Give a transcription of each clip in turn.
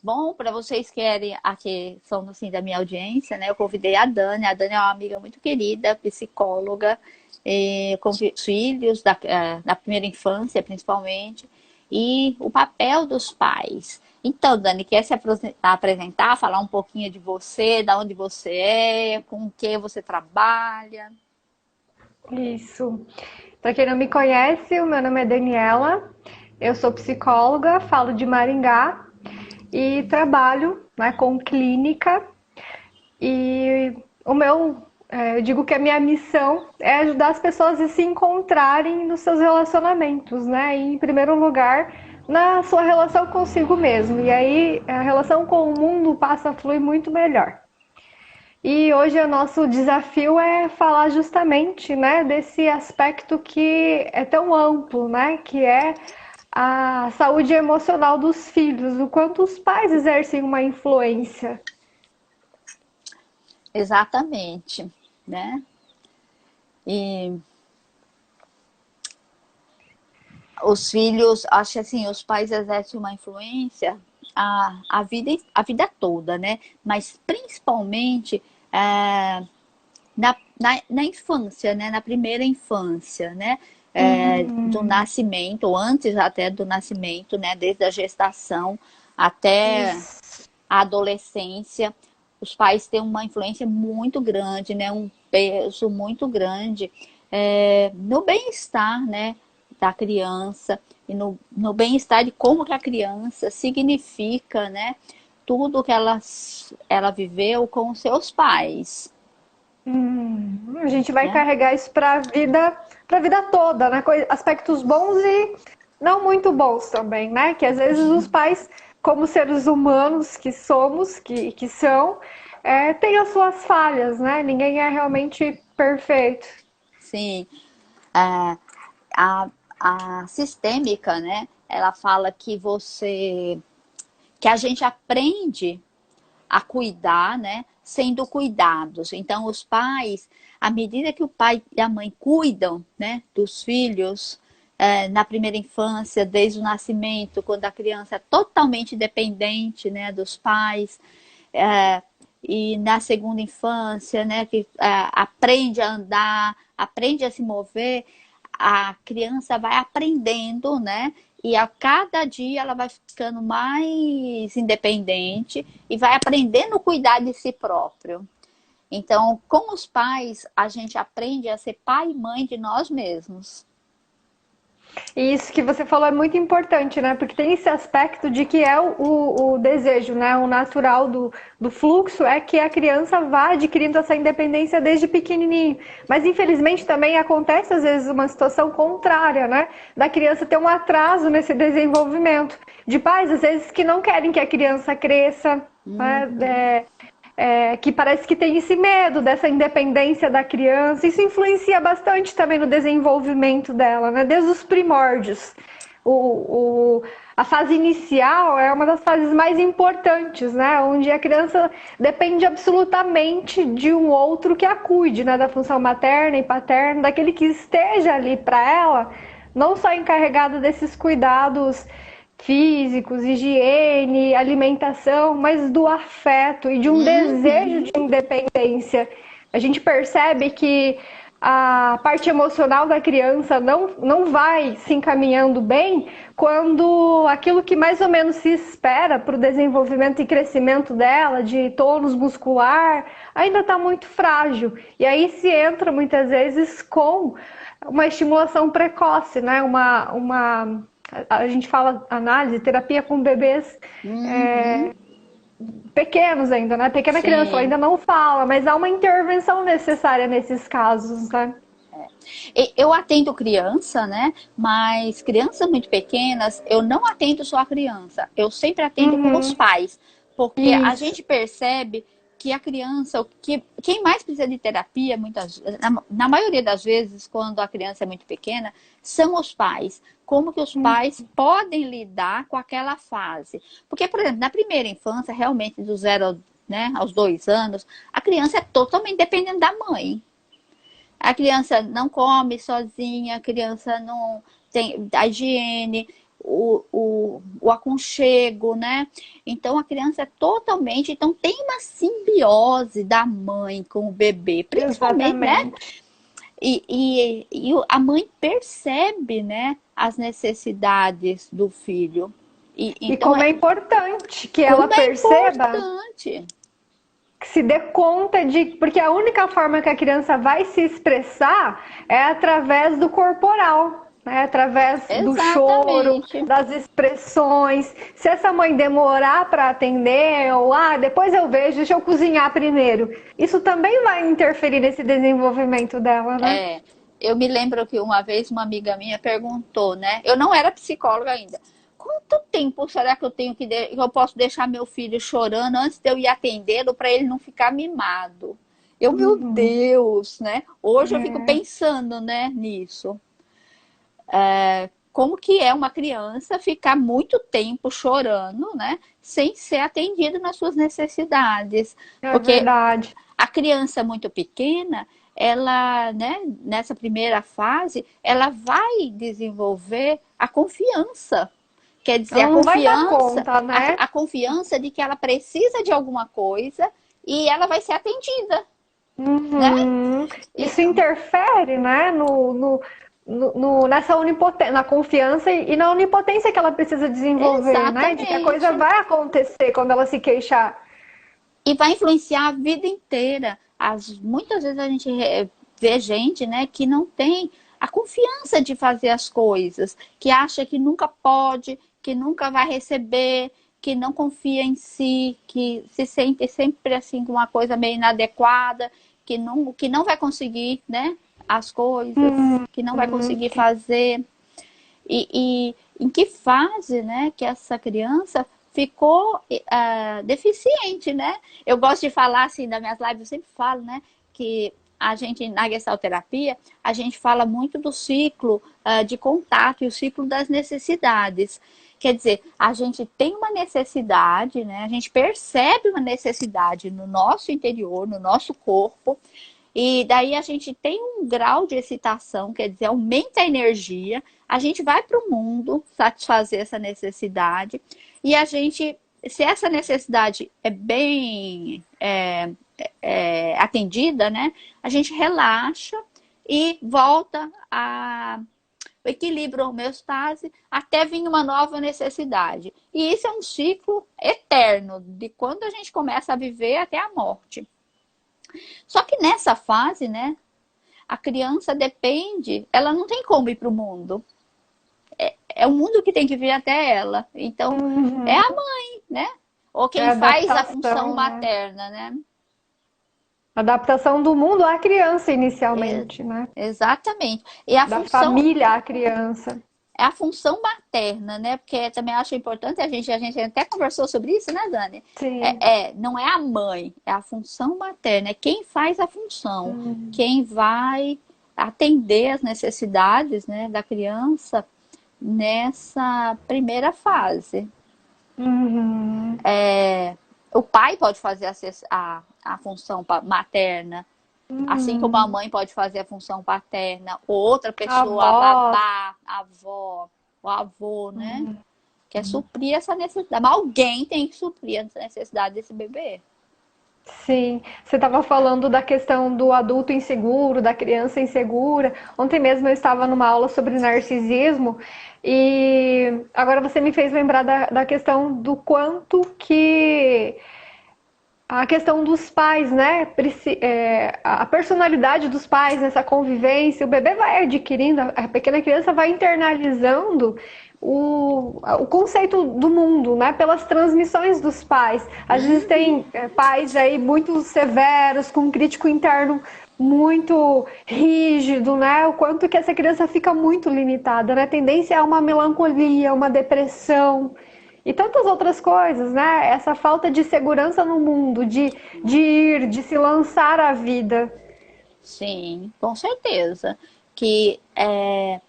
Bom, para vocês que querem, aqui são assim, da minha audiência, né? Eu convidei a Dani. A Dani é uma amiga muito querida, psicóloga, com filhos da primeira infância, principalmente, e o papel dos pais. Então, Dani, quer se apresentar, falar um pouquinho de você, da onde você é, com o que você trabalha? Isso. Para quem não me conhece, o meu nome é Daniela, eu sou psicóloga, falo de Maringá e trabalho, né, com clínica. E eu digo que a minha missão é ajudar as pessoas a se encontrarem nos seus relacionamentos, né? E, em primeiro lugar, na sua relação consigo mesmo. E aí a relação com o mundo passa a fluir muito melhor. E hoje o nosso desafio é falar justamente, né, desse aspecto que é tão amplo, né, que é a saúde emocional dos filhos, o quanto os pais exercem uma influência. Exatamente, né? E os filhos, acho que assim, os pais exercem uma influência a vida toda, né? Mas principalmente na infância, né? Na primeira infância, né? Do Uhum. nascimento, ou antes até do nascimento, né? Desde a gestação até Isso. a adolescência, os pais têm uma influência muito grande, né? Um peso muito grande no bem-estar, né? Da criança e no bem-estar de como que a criança significa, né? Tudo que ela viveu com os seus pais, A gente vai né? carregar isso para a vida toda, né? Aspectos bons e não muito bons também, né? Que às vezes os pais, como seres humanos que somos, que são, têm as suas falhas, né? Ninguém é realmente perfeito. Sim, a, a sistêmica, né? Ela fala que a gente aprende a cuidar, né? Sendo cuidados. Então, os pais, à medida que o pai e a mãe cuidam, né? Dos filhos, na primeira infância, desde o nascimento, quando a criança é totalmente dependente, né? Dos pais, é, e na segunda infância, né? Que aprende a andar, aprende a se mover, a criança vai aprendendo, né? E a cada dia ela vai ficando mais independente e vai aprendendo a cuidar de si próprio. Então, com os pais, a gente aprende a ser pai e mãe de nós mesmos. E isso que você falou é muito importante, né? Porque tem esse aspecto de que é o desejo, né? O natural do fluxo é que a criança vá adquirindo essa independência desde pequenininho. Mas infelizmente também acontece às vezes uma situação contrária, né? Da criança ter um atraso nesse desenvolvimento. De pais, às vezes, que não querem que a criança cresça, né? Que parece que tem esse medo dessa independência da criança. Isso influencia bastante também no desenvolvimento dela, né? Desde os primórdios. A fase inicial é uma das fases mais importantes, né? Onde a criança depende absolutamente de um outro que a cuide, né? Da função materna e paterna, daquele que esteja ali para ela, não só encarregado desses cuidados físicos, higiene, alimentação, mas do afeto e de um desejo Uhum. de independência. A gente percebe que a parte emocional da criança não vai se encaminhando bem quando aquilo que mais ou menos se espera para o desenvolvimento e crescimento dela, de tônus muscular, ainda está muito frágil. E aí se entra muitas vezes com uma estimulação precoce, né? A gente fala análise, terapia com bebês Uhum. pequenos ainda, né? Pequena criança, ela Sim. ainda não fala, mas há uma intervenção necessária nesses casos, né? Eu atendo criança, né? Mas crianças muito pequenas, eu não atendo só a criança. Eu sempre atendo com os Uhum, pais. Porque a isso. gente percebe que a criança, quem mais precisa de terapia, na maioria das vezes, quando a criança é muito pequena, são os pais. Como que os pais podem lidar com aquela fase? Porque, por exemplo, na primeira infância, realmente do zero, né, aos 2 anos, a criança é totalmente dependente da mãe. A criança não come sozinha, a criança não tem a higiene. o aconchego, né? Então a criança é totalmente, então tem uma simbiose da mãe com o bebê, principalmente, né? Exatamente. E a mãe percebe, né, as necessidades do filho. E Então, como é importante que ela como é perceba, importante. que se dê conta de. Porque a única forma que a criança vai se expressar é através do corporal, né? Através do choro, Exatamente. das expressões. Se essa mãe demorar para atender, ou depois eu vejo, deixa eu cozinhar primeiro. Isso também vai interferir nesse desenvolvimento dela, né? É, eu me lembro que uma vez uma amiga minha perguntou, né? Eu não era psicóloga ainda. Quanto tempo será que eu tenho que eu posso deixar meu filho chorando antes de eu ir atendê-lo para ele não ficar mimado? Meu Uhum. Deus, né? Hoje eu fico É, pensando, né, nisso. Como que é uma criança ficar muito tempo chorando, né, sem ser atendido nas suas necessidades? é Porque verdade. a criança muito pequena, ela, né, nessa primeira fase, ela vai desenvolver a confiança. Quer dizer, Ela não vai dar conta, né? a confiança de que ela precisa de alguma coisa e ela vai ser atendida, né? Uhum. Isso Então, interfere, né, nessa onipotência, na confiança e na onipotência que ela precisa desenvolver, né? De que a coisa exatamente. vai acontecer quando ela se queixar. E vai influenciar a vida inteira. Muitas vezes a gente vê gente, né, que não tem a confiança de fazer as coisas, que acha que nunca pode, que nunca vai receber, que não confia em si, que se sente sempre assim com uma coisa meio inadequada, que não vai conseguir, né, as coisas, que não vai Uhum. conseguir fazer. E em que fase, né, que essa criança ficou deficiente, né? Eu gosto de falar assim, das minhas lives, eu sempre falo, né, que a gente, na gestalterapia, a gente fala muito do ciclo de contato e o ciclo das necessidades. Quer dizer, a gente tem uma necessidade, né? A gente percebe uma necessidade no nosso interior, no nosso corpo, e daí a gente tem um grau de excitação, quer dizer, aumenta a energia, a gente vai para o mundo satisfazer essa necessidade, e a gente, se essa necessidade é bem atendida, né, a gente relaxa e volta a o equilíbrio, a homeostase, até vir uma nova necessidade. E isso é um ciclo eterno, de quando a gente começa a viver até a morte. Só que nessa fase, né, a criança depende, ela não tem como ir para o mundo. É o mundo que tem que vir até ela. Então, é Uhum. a mãe, né? Ou É quem faz a função adaptação, né? materna, né? Adaptação do mundo à criança É, inicialmente, né? exatamente. Da família à criança. É a função materna, né? Porque também acho importante, a gente até conversou sobre isso, né, Dani? Sim. Não é a mãe, é a função materna, é quem faz a função, Uhum. quem vai atender as necessidades, né, da criança nessa primeira fase. Uhum. O pai pode fazer a função materna, assim como a Uhum. mãe pode fazer a função paterna, ou outra pessoa, a Avós. babá, a avó, o avô, né? Uhum. Que é suprir essa necessidade. Mas alguém tem que suprir essa necessidade desse bebê. Sim, você estava falando da questão do adulto inseguro, da criança insegura. Ontem mesmo eu estava numa aula sobre narcisismo e agora você me fez lembrar da questão do quanto que a questão dos pais, né? A personalidade dos pais nessa convivência, o bebê vai adquirindo, a pequena criança vai internalizando o conceito do mundo, né? Pelas transmissões dos pais. Às vezes Uhum. tem pais aí muito severos, com um crítico interno muito rígido, né? O quanto que essa criança fica muito limitada, né? A tendência é uma melancolia, uma depressão. E tantas outras coisas, né? Essa falta de segurança no mundo, de ir, de se lançar à vida. Sim, com certeza. Que, é,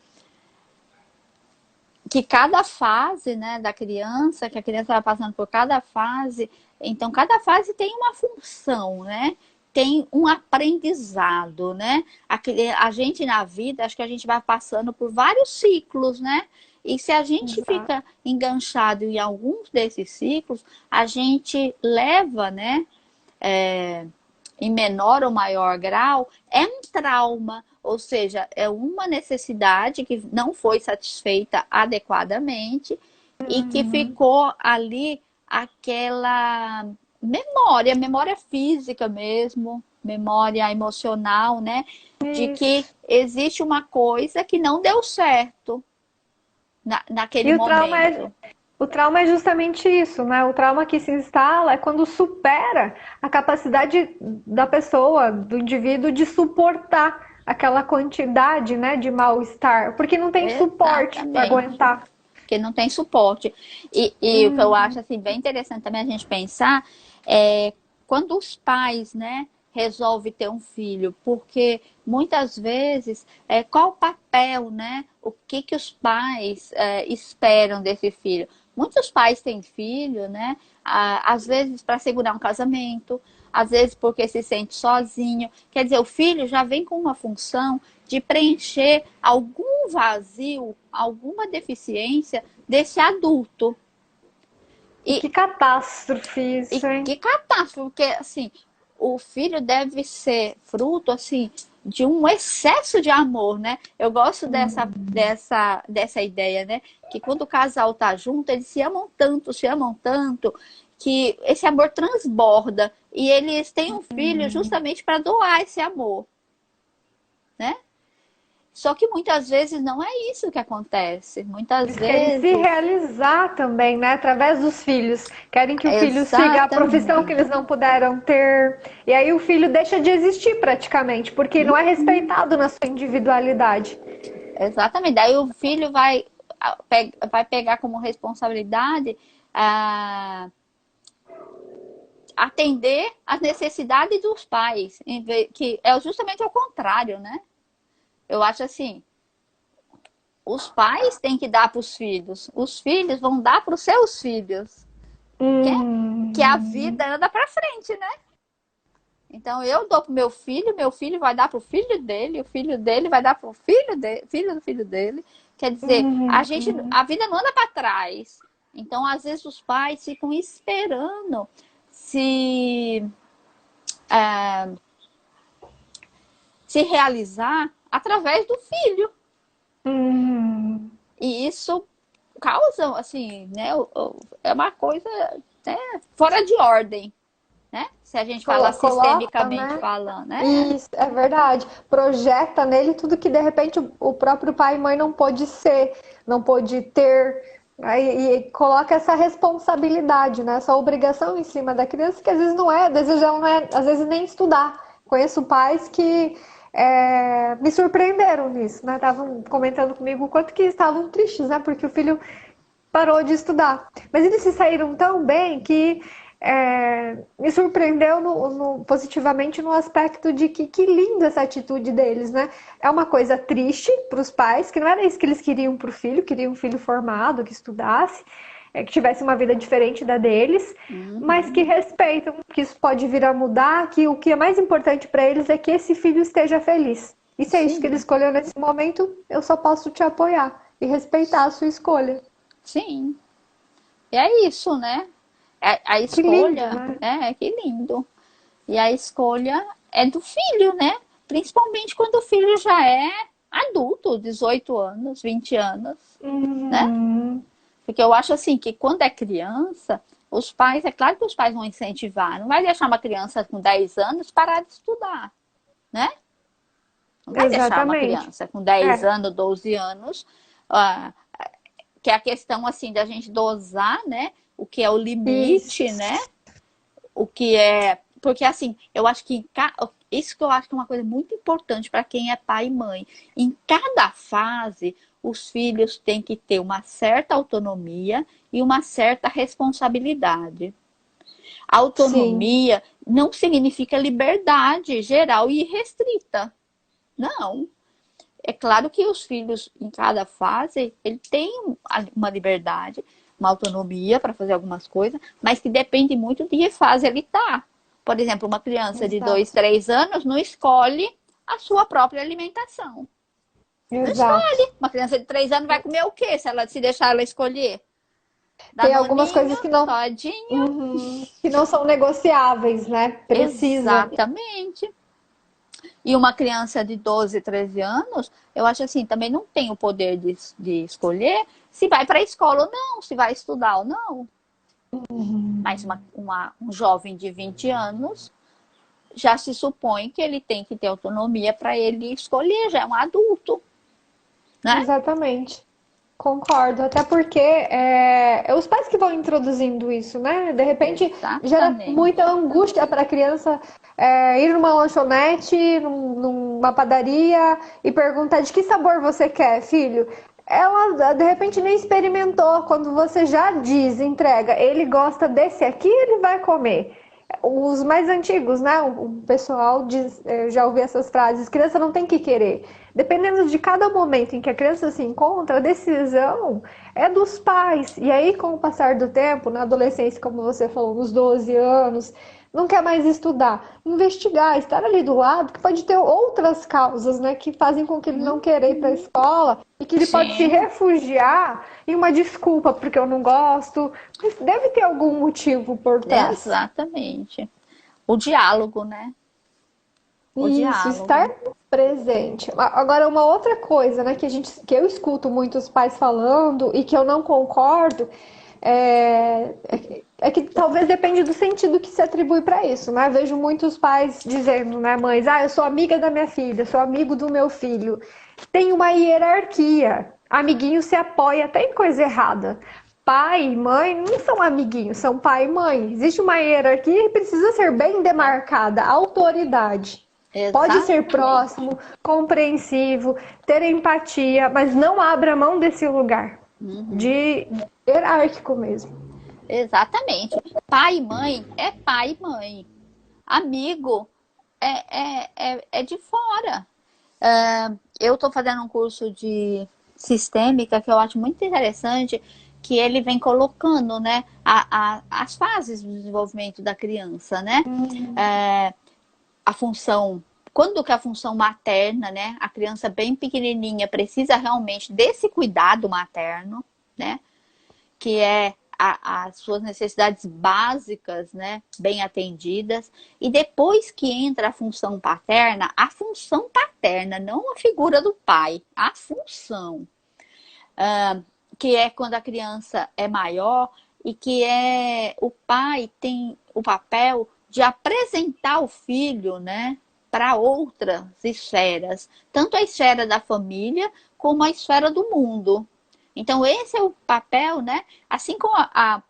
que cada fase, né, da criança, que a criança vai passando por cada fase, então cada fase tem uma função, né? Tem um aprendizado, né? A gente na vida, acho que a gente vai passando por vários ciclos, né? E se a gente Exato. fica enganchado em alguns desses ciclos, a gente leva, né, em menor ou maior grau, é um trauma, ou seja, é uma necessidade que não foi satisfeita adequadamente e que Uhum. ficou ali aquela memória física mesmo, memória emocional, né? De que Isso. existe uma coisa que não deu certo naquele E momento. o trauma é justamente isso, né? O trauma que se instala é quando supera a capacidade da pessoa, do indivíduo, de suportar aquela quantidade, né, de mal-estar, porque não tem suporte para Exatamente. aguentar. Porque não tem suporte. E o que eu acho assim, bem interessante também a gente pensar é quando os pais, né, resolvem ter um filho, porque muitas vezes qual o papel, né? O que que os pais esperam desse filho? Muitos pais têm filho, né? Às vezes para segurar um casamento, às vezes porque se sente sozinho. Quer dizer, o filho já vem com uma função de preencher algum vazio, alguma deficiência desse adulto. E E, que catástrofe e isso, hein? que catástrofe, porque assim, o filho deve ser fruto assim de um excesso de amor, né? Eu gosto dessa ideia, né? Que quando o casal tá junto, eles se amam tanto, que esse amor transborda e eles têm um filho justamente para doar esse amor, né? Só que muitas vezes não é isso que acontece. Muitas Eles querem se vezes, realizar também, né? Através dos filhos. Querem que o filho siga a profissão que eles exatamente. não puderam ter. E aí o filho deixa de existir praticamente, porque não é respeitado na sua individualidade. Exatamente. Daí o filho vai pegar como responsabilidade ah, atender às necessidades dos pais, que é justamente o contrário, né? Eu acho assim, os pais têm que dar para os filhos vão dar para os seus filhos, que a Hum, vida anda para frente, né? Então eu dou pro meu filho vai dar pro filho dele, o filho dele vai dar pro filho do filho dele. Quer dizer, hum, a vida não anda para trás. Então, às vezes os pais ficam esperando se é, se realizar através do filho. hum. E isso causa, assim, né, é uma coisa, né, fora de ordem, né? Se a gente falar Coloca, sistemicamente né? falando, né? Isso, é verdade. Projeta nele tudo que de repente o próprio pai e mãe não pôde ser, não pôde ter. Aí, e coloca essa responsabilidade, né? Essa obrigação em cima da criança, que às vezes não é, às vezes já não é, às vezes nem estudar. Conheço pais que me surpreenderam nisso, né? Estavam comentando comigo o quanto que estavam tristes, né? Porque o filho parou de estudar. Mas eles se saíram tão bem que me surpreendeu positivamente no aspecto de que lindo essa atitude deles, né? É uma coisa triste para os pais, que não era isso que eles queriam para o filho, queriam um filho formado, que estudasse, que tivesse uma vida diferente da deles, mas Uhum. que respeitam que isso pode vir a mudar, que o que é mais importante para eles é que esse filho esteja feliz. E se é isso que ele Sim, escolheu nesse momento, eu só posso te apoiar e respeitar a sua escolha. sim. E é isso, né? A Que lindo, escolha, né? né? Que lindo. E a escolha é do filho, né? Principalmente quando o filho já é adulto, 18 anos, 20 anos, né? Uhum. Porque eu acho assim que quando é criança, os pais, é claro que os pais vão incentivar, não vai deixar uma criança com 10 anos parar de estudar, né? Não vai deixar uma Exatamente. criança com 10 É, anos, 12 anos, ah, que é a questão assim da gente dosar, né? O que é o limite, isso. né? O que é. Porque assim, eu acho que isso que eu acho que é uma coisa muito importante para quem é pai e mãe. Em cada fase, os filhos têm que ter uma certa autonomia e uma certa responsabilidade. Sim, Autonomia não significa liberdade geral e restrita. Não. É claro que os filhos, em cada fase, ele tem uma liberdade, uma autonomia para fazer algumas coisas, mas que depende muito de que fase ele está. Por exemplo, uma criança de 2, exato. 3 anos não escolhe a sua própria alimentação, Não Exato. escolhe. Uma criança de 3 anos vai comer o quê se deixar ela escolher? Tem algumas coisas Danoninho, todinho. que não são negociáveis, né? Precisa. Exatamente. E uma criança de 12, 13 anos, eu acho assim, também não tem o poder de escolher se vai para a escola ou não, se vai estudar ou não. Mas um jovem de 20 anos já se supõe que ele tem que ter autonomia para ele escolher, já é um adulto, né? Exatamente. Concordo, até porque é os pais que vão introduzindo isso, né? De repente gera Exatamente. muita angústia para a criança ir numa lanchonete, numa padaria e perguntar de que sabor você quer, filho. Ela de repente nem experimentou. Quando você já diz, entrega, ele gosta desse aqui, ele vai comer. Os mais antigos, né? O pessoal diz, eu já ouvi essas frases, criança não tem que querer. Dependendo de cada momento em que a criança se encontra, a decisão é dos pais. E aí, com o passar do tempo, na adolescência, como você falou, nos 12 anos, não quer mais estudar, investigar, estar ali do lado, que pode ter outras causas, né, que fazem com que ele não queira ir para a escola e que ele pode se Sim, refugiar em uma desculpa porque eu não gosto. Mas deve ter algum motivo por trás. exatamente. O diálogo, né? O Isso, diálogo. estar presente. Agora, uma outra coisa, né, que eu escuto muitos pais falando e que eu não concordo, é que talvez depende do sentido que se atribui para isso, né? Vejo muitos pais dizendo, né, mães, eu sou amiga da minha filha, sou amigo do meu filho. Tem uma hierarquia. Amiguinho se apoia até em coisa errada. Pai e mãe não são amiguinhos, são pai e mãe. Existe uma hierarquia e precisa ser bem demarcada, autoridade. Pode ser Exatamente. próximo, compreensivo, ter empatia, mas não abra mão desse lugar Uhum. de hierárquico mesmo. Exatamente. Pai e mãe é pai e mãe. Amigo é de fora. Eu estou fazendo um curso de sistêmica que eu acho muito interessante, que ele vem colocando, né, as fases do desenvolvimento da criança, né? É, a função, quando que a função materna, né? A criança bem pequenininha precisa realmente desse cuidado materno, né? Que é as suas necessidades básicas, né, bem atendidas, e depois que entra a função paterna, não a figura do pai, a função, que é quando a criança é maior e que o pai tem o papel de apresentar o filho, né, para outras esferas, tanto a esfera da família como a esfera do mundo. Então, esse é o papel, né? Assim como a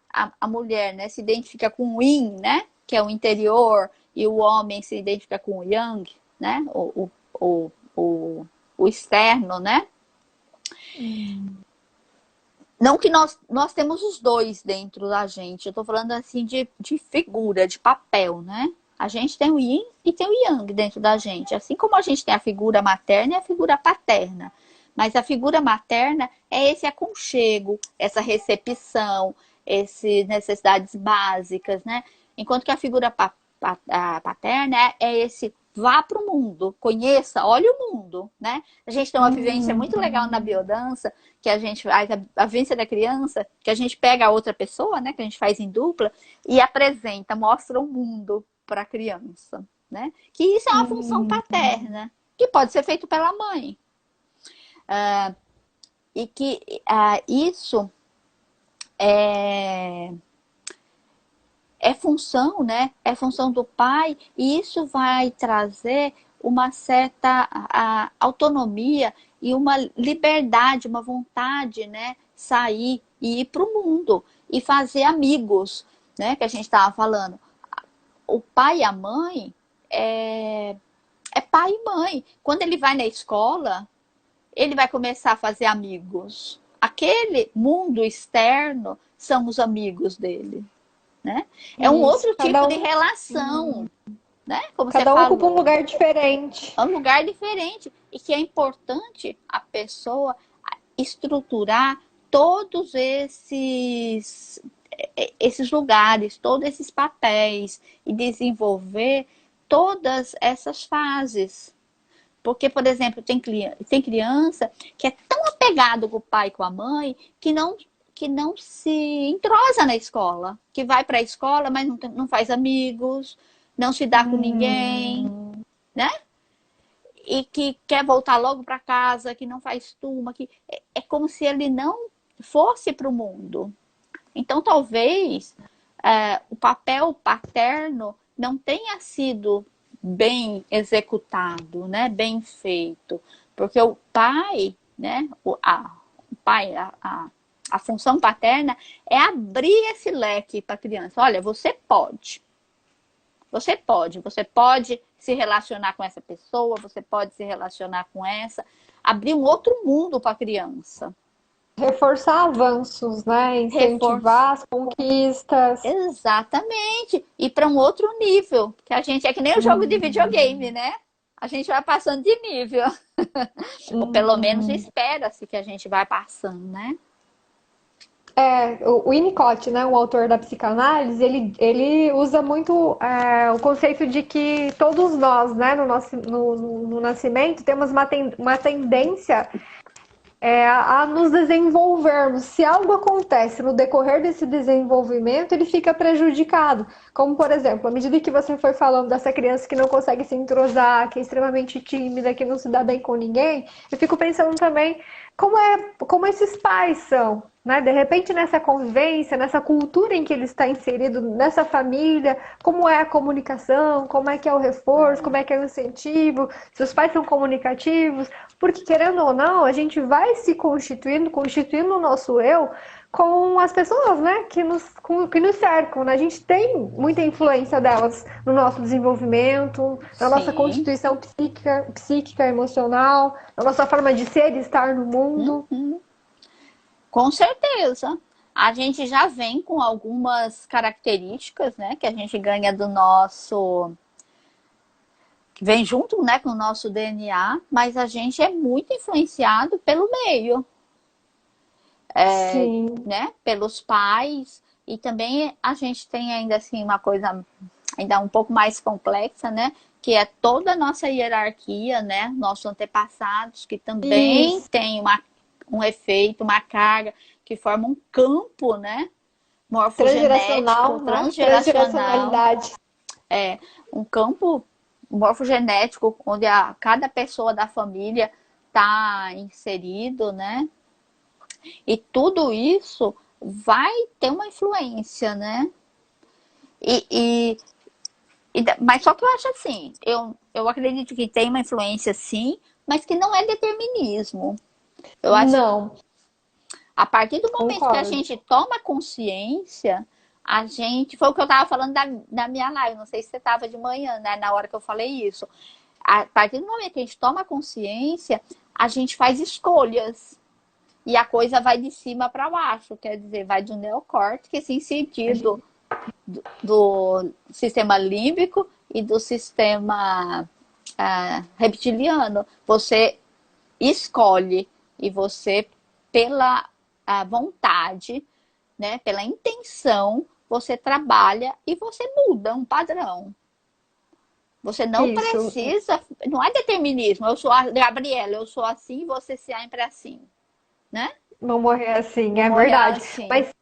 mulher, né, se identifica com o yin, né? Que é o interior, e o homem se identifica com o yang, né? O externo, né? Não que nós temos os dois dentro da gente. Eu tô falando assim de figura, de papel, né? A gente tem o yin e tem o yang dentro da gente. Assim como a gente tem a figura materna e a figura paterna. Mas a figura materna é esse aconchego, essa recepção, essas necessidades básicas, né? Enquanto que a figura paterna é esse vá para o mundo, conheça, olhe o mundo, né? A gente tem uma vivência muito legal na biodança, que a gente faz a vivência da criança, que a gente pega a outra pessoa, né, que a gente faz em dupla e apresenta, mostra o mundo para a criança, né? Que isso é uma função paterna, que pode ser feito pela mãe. E que isso é, é função, né? É função do pai, e isso vai trazer uma certa autonomia e uma liberdade, uma vontade, né? Sair e ir para o mundo e fazer amigos, né? Que a gente estava falando. O pai e a mãe é pai e mãe. Quando ele vai na escola, ele vai começar a fazer amigos. Aquele mundo externo são os amigos dele, né? É um Isso, outro tipo de relação, né? Como você cada um ocupa um falou, lugar diferente. é um lugar diferente e que é importante a pessoa estruturar todos esses lugares, todos esses papéis e desenvolver todas essas fases. Porque, por exemplo, tem criança que é tão apegado com o pai e com a mãe que não se entrosa na escola. Que vai para a escola, mas não faz amigos, não se dá com ninguém, né? E que quer voltar logo para casa, que não faz turma, que é como se ele não fosse para o mundo. Então, talvez o papel paterno não tenha sido bem executado, né? Bem feito. Porque o pai, né? A função paterna é abrir esse leque para a criança. Olha, você pode. Você pode se relacionar com essa pessoa, você pode se relacionar com essa, abrir um outro mundo para a criança. Reforçar avanços, né? Incentivar as conquistas. Exatamente. E para um outro nível, que a gente é que nem o jogo de videogame, né? A gente vai passando de nível. Ou pelo menos espera-se que a gente vai passando, né? O Winnicott, né, o autor da psicanálise, ele usa muito o conceito de que todos nós, né, no nascimento, temos uma tendência a nos desenvolvermos. Se algo acontece no decorrer desse desenvolvimento, ele fica prejudicado. Como, por exemplo, à medida que você foi falando dessa criança que não consegue se entrosar, que é extremamente tímida, que não se dá bem com ninguém, eu fico pensando também como esses pais são, né? De repente, nessa convivência, nessa cultura em que ele está inserido, nessa família, como é a comunicação, como é que é o reforço, como é que é o incentivo, se os pais são comunicativos, porque querendo ou não, a gente vai se constituindo o nosso eu com as pessoas, né, que nos cercam, né? A gente tem muita influência delas no nosso desenvolvimento, na nossa constituição psíquica, emocional, na nossa forma de ser e estar no mundo. Com certeza. A gente já vem com algumas características, né, que a gente ganha do nosso... que vem junto, né, com o nosso DNA, mas a gente é muito influenciado pelo meio. Né, pelos pais, e também a gente tem ainda assim uma coisa ainda um pouco mais complexa, né, que é toda a nossa hierarquia, né, nossos antepassados, que também tem um efeito, uma carga, que forma um campo, né, morfogenético, transgeracionalidade. Um campo morfogenético onde cada pessoa da família está inserido, né? E tudo isso vai ter uma influência, né? Mas só que eu acho assim, eu acredito que tem uma influência sim, mas que não é determinismo. Eu acho Não. A partir do momento que a gente toma consciência, foi o que eu estava falando da minha live, não sei se você estava de manhã, né? Na hora que eu falei isso. A partir do momento que a gente toma consciência, a gente faz escolhas. E a coisa vai de cima para baixo, quer dizer, vai do neocórtex em sentido do sistema límbico e do sistema reptiliano. Você escolhe e você, pela vontade, né, pela intenção, você trabalha e você muda um padrão. Você não precisa, não é determinismo, eu sou a Gabriela, eu sou assim, você sempre assim. Né? Vão morrer assim, é verdade. Assim. Mas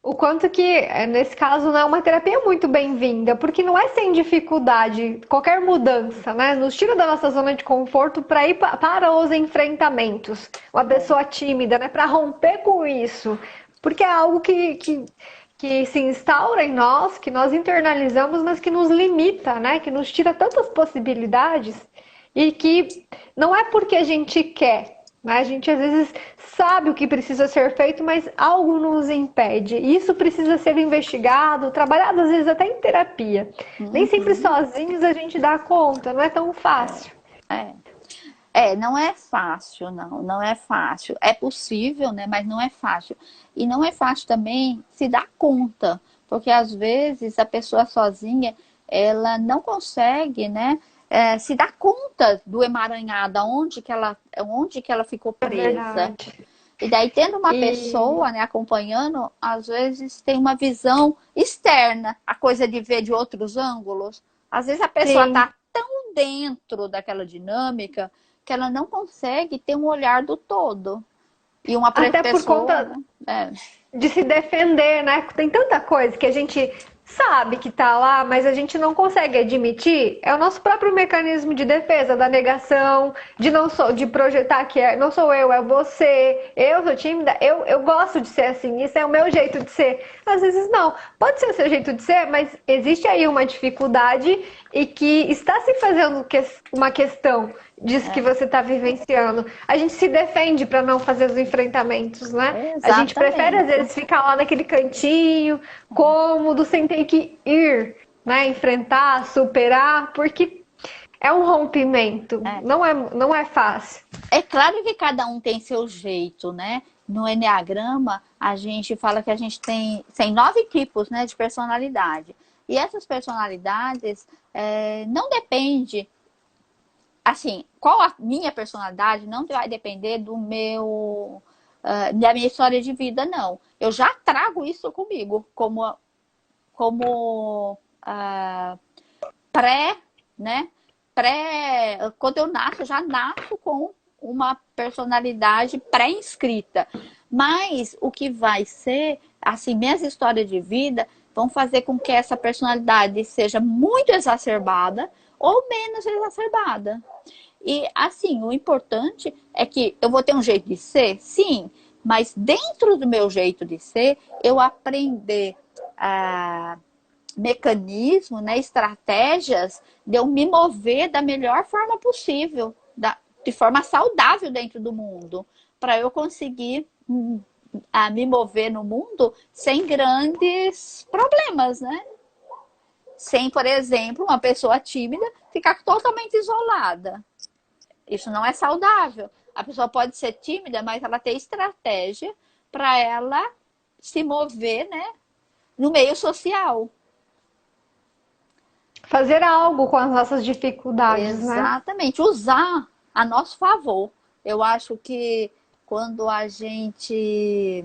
o quanto que, nesse caso, não é uma terapia muito bem-vinda, porque não é sem dificuldade, qualquer mudança, né? Nos tira da nossa zona de conforto para ir para os enfrentamentos. Uma pessoa tímida, né? Para romper com isso. Porque é algo que se instaura em nós, que nós internalizamos, mas que nos limita, né? Que nos tira tantas possibilidades e que não é porque a gente quer. A gente às vezes sabe o que precisa ser feito, mas algo nos impede. Isso precisa ser investigado, trabalhado às vezes até em terapia. Nem sempre sozinhos a gente dá conta, não é tão fácil. Não é fácil, não é fácil. É possível, né, mas não é fácil. E não é fácil também se dar conta, porque às vezes a pessoa sozinha, ela não consegue, né, se dar conta do emaranhado, onde que ela ficou presa. E daí, tendo uma pessoa, né, acompanhando, às vezes tem uma visão externa, a coisa de ver de outros ângulos. Às vezes a pessoa está tão dentro daquela dinâmica que ela não consegue ter um olhar do todo. E uma Até por pessoa, conta né? de se defender, né? Tem tanta coisa que a gente sabe que tá lá, mas a gente não consegue admitir. É o nosso próprio mecanismo de defesa, da negação, de não sou, de projetar que não sou eu, é você. Eu sou tímida, eu gosto de ser assim, isso é o meu jeito de ser. Às vezes não. Pode ser o seu jeito de ser, mas existe aí uma dificuldade e que está se fazendo uma questão disso que você está vivenciando. A gente se defende para não fazer os enfrentamentos, né? A gente prefere, às Exatamente. vezes, ficar lá naquele cantinho, cômodo, sem ter que ir, né? Enfrentar, superar, porque é um rompimento. É. Não é fácil. É claro que cada um tem seu jeito, né? No Enneagrama, a gente fala que a gente tem 9 tipos, né, de personalidade. E essas personalidades não depende, assim, qual a minha personalidade não vai depender da minha história de vida, não. Eu já trago isso comigo como pré, né? Quando eu nasço, eu já nasço com uma personalidade pré-inscrita. Mas o que vai ser, assim, minhas histórias de vida vão fazer com que essa personalidade seja muito exacerbada ou menos exacerbada. E, assim, o importante é que eu vou ter um jeito de ser, sim, mas dentro do meu jeito de ser, eu aprender mecanismo, né, estratégias de eu me mover da melhor forma possível, de forma saudável dentro do mundo, para eu conseguir me mover no mundo sem grandes problemas, né? Sem, por exemplo, uma pessoa tímida ficar totalmente isolada. Isso não é saudável. A pessoa pode ser tímida, mas ela tem estratégia para ela se mover, né, no meio social. Fazer algo com as nossas dificuldades, né? Exatamente, usar a nosso favor. Eu acho que quando a gente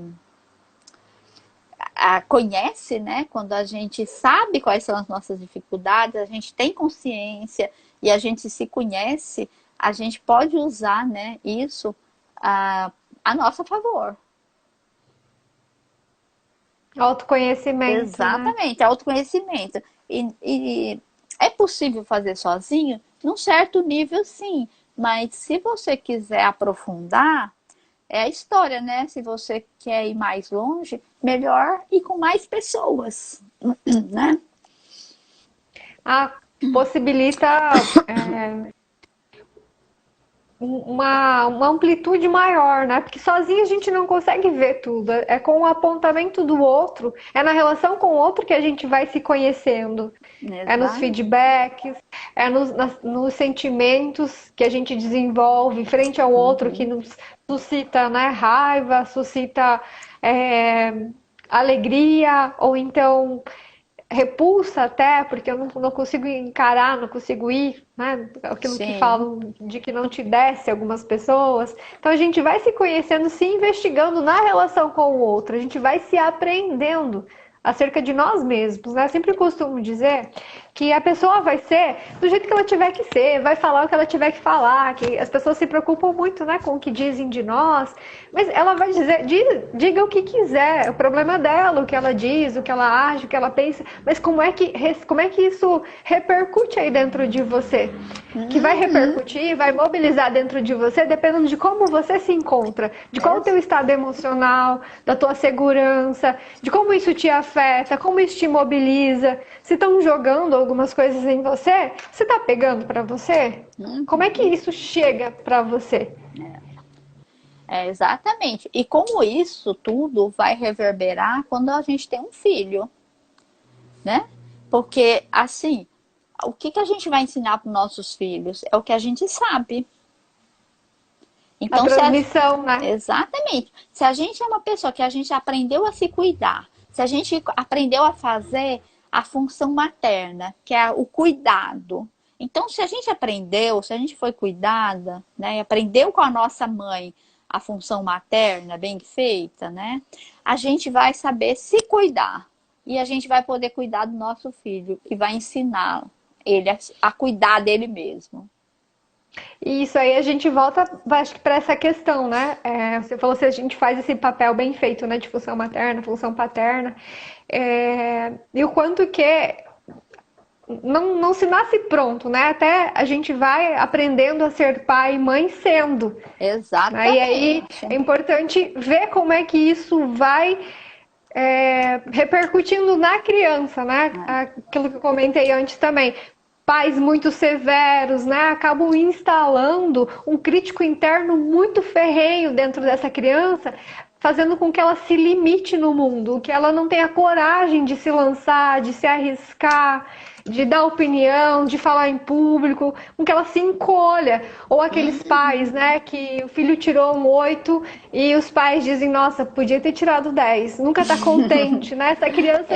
conhece, né? Quando a gente sabe quais são as nossas dificuldades, a gente tem consciência e a gente se conhece, a gente pode usar, né, isso a nosso favor. Autoconhecimento, né? Exatamente, autoconhecimento. E é possível fazer sozinho? Num certo nível, sim. Mas se você quiser aprofundar, é a história, né? Se você quer ir mais longe, melhor ir com mais pessoas, né? Possibilita uma amplitude maior, né? Porque sozinho a gente não consegue ver tudo. É com o apontamento do outro, é na relação com o outro que a gente vai se conhecendo. É nos Exato. feedbacks, é nos sentimentos que a gente desenvolve frente ao outro que nos suscita, né, raiva, suscita alegria, ou então repulsa até, porque eu não consigo encarar, não consigo ir, né? Aquilo que Sim. falam de que não te desce algumas pessoas. Então a gente vai se conhecendo, se investigando na relação com o outro, a gente vai se aprendendo acerca de nós mesmos, né? Eu sempre costumo dizer que a pessoa vai ser do jeito que ela tiver que ser, vai falar o que ela tiver que falar, que as pessoas se preocupam muito, né, com o que dizem de nós, mas ela vai dizer, diga o que quiser, o problema dela, o que ela diz, o que ela acha, o que ela pensa, mas como é que isso repercute aí dentro de você? Que vai repercutir, vai mobilizar dentro de você, dependendo de como você se encontra, de qual o teu estado emocional, da tua segurança, de como isso te afeta, como isso te mobiliza. Se estão jogando algumas coisas em você, você tá pegando para você? Como é que isso chega para você? Exatamente. E como isso tudo vai reverberar quando a gente tem um filho, né? Porque, assim, o que a gente vai ensinar para os nossos filhos? É o que a gente sabe. A Então, transmissão, né? exatamente. Se a gente é uma pessoa que a gente aprendeu a se cuidar, se a gente aprendeu a fazer a função materna, que é o cuidado. Então, se a gente aprendeu, se a gente foi cuidada, né, aprendeu com a nossa mãe a função materna bem feita, né, a gente vai saber se cuidar. E a gente vai poder cuidar do nosso filho e vai ensinar ele a cuidar dele mesmo. E isso aí a gente volta, acho que para essa questão, né? Você falou se a gente faz esse papel bem feito, né? De função materna, função paterna. E o quanto que não se nasce pronto, né? Até a gente vai aprendendo a ser pai e mãe sendo. Né? E aí Exatamente. é importante ver como é que isso vai repercutindo na criança, né? Aquilo que eu comentei antes também. Pais muito severos, né? Acabam instalando um crítico interno muito ferrenho dentro dessa criança, fazendo com que ela se limite no mundo, que ela não tenha coragem de se lançar, de se arriscar, de dar opinião, de falar em público, com que ela se encolha. Ou aqueles pais, né, que o filho tirou um 8 e os pais dizem, nossa, podia ter tirado 10. Nunca tá contente, né? Essa criança,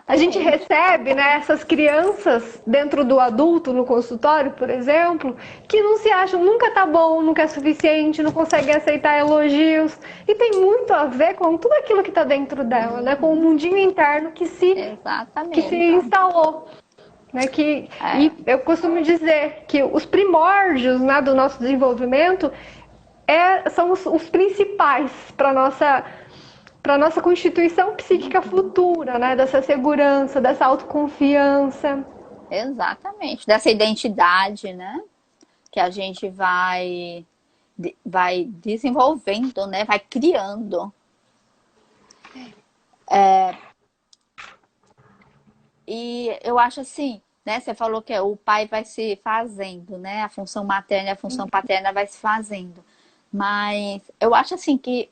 a gente Exatamente. recebe, né, essas crianças dentro do adulto, no consultório, por exemplo, que não se acham, nunca tá bom, nunca é suficiente, não conseguem aceitar elogios. E tem muito a ver com tudo aquilo que tá dentro dela, né? Com o mundinho interno que se Exatamente. instalou. Né, e eu costumo dizer que os primórdios, né, do nosso desenvolvimento são os principais para a nossa constituição psíquica futura, né, dessa segurança, dessa autoconfiança. Exatamente. Dessa identidade, né? Que a gente vai desenvolvendo, né? Vai criando. E eu acho assim, né? Você falou que o pai vai se fazendo, né? A função materna e a função paterna vai se fazendo. Mas eu acho assim que